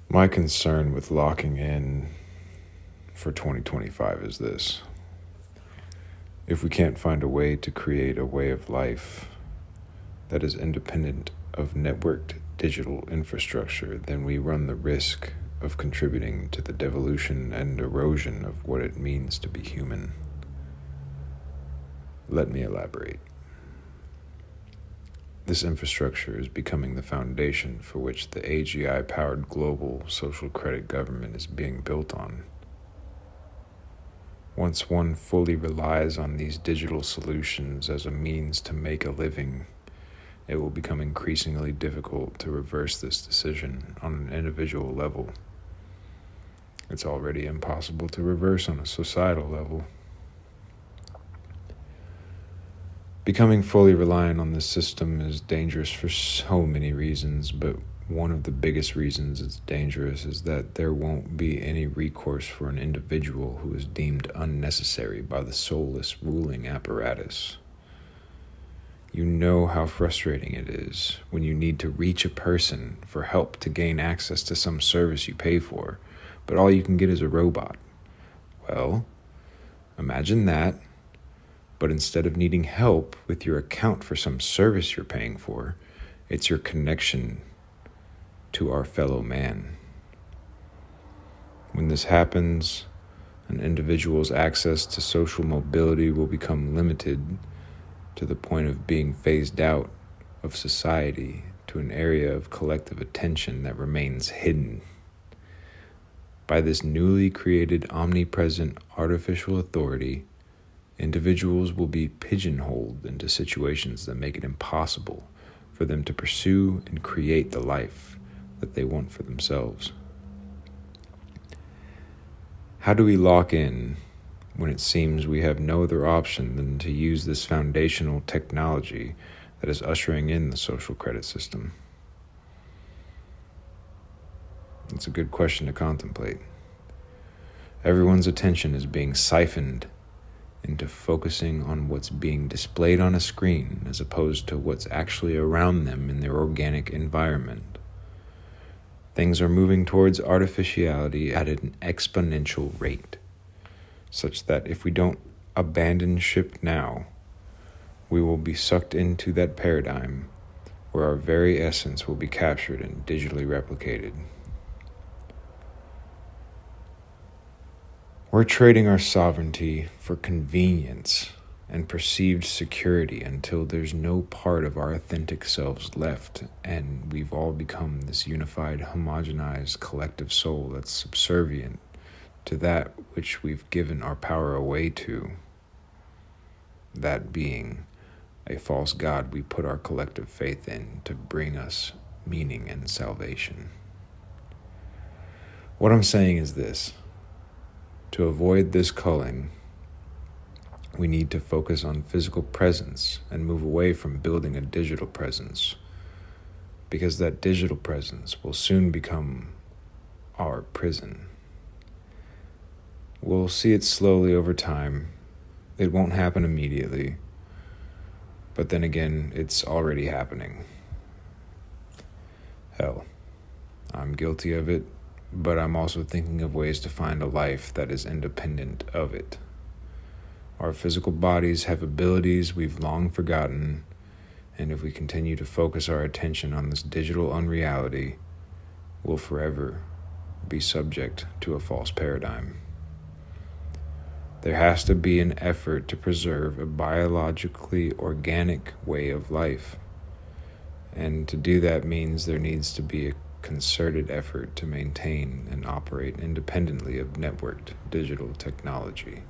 My concern with locking in for 2025 is this. If we can't find a way to create a way of life that is independent of networked digital infrastructure, then we run the risk of contributing to the devolution and erosion of what it means to be human. Let me elaborate. This infrastructure is becoming the foundation for which the AGI-powered global social credit government is being built on. Once one fully relies on these digital solutions as a means to make a living, it will become increasingly difficult to reverse this decision on an individual level. It's already impossible to reverse on a societal level. Becoming fully reliant on this system is dangerous for so many reasons, but one of the biggest reasons it's dangerous is that there won't be any recourse for an individual who is deemed unnecessary by the soulless ruling apparatus. You know how frustrating it is when you need to reach a person for help to gain access to some service you pay for, but all you can get is a robot. Well, imagine that. But instead of needing help with your account for some service you're paying for, it's your connection to our fellow man. When this happens, an individual's access to social mobility will become limited to the point of being phased out of society to an area of collective attention that remains hidden. By this newly created omnipresent artificial authority, individuals will be pigeonholed into situations that make it impossible for them to pursue and create the life that they want for themselves. How do we lock in when it seems we have no other option than to use this foundational technology that is ushering in the social credit system? It's a good question to contemplate. Everyone's attention is being siphoned into focusing on what's being displayed on a screen as opposed to what's actually around them in their organic environment. Things are moving towards artificiality at an exponential rate, such that if we don't abandon ship now, we will be sucked into that paradigm where our very essence will be captured and digitally replicated. We're trading our sovereignty for convenience and perceived security until there's no part of our authentic selves left, and we've all become this unified, homogenized collective soul that's subservient to that which we've given our power away to, that being a false god we put our collective faith in to bring us meaning and salvation. What I'm saying is this. To avoid this culling, we need to focus on physical presence and move away from building a digital presence, because that digital presence will soon become our prison. We'll see it slowly over time. It won't happen immediately, but then again, it's already happening. Hell, I'm guilty of it. But I'm also thinking of ways to find a life that is independent of it. Our physical bodies have abilities we've long forgotten, and if we continue to focus our attention on this digital unreality, we'll forever be subject to a false paradigm. There has to be an effort to preserve a biologically organic way of life, and to do that means there needs to be a concerted effort to maintain and operate independently of networked digital technology.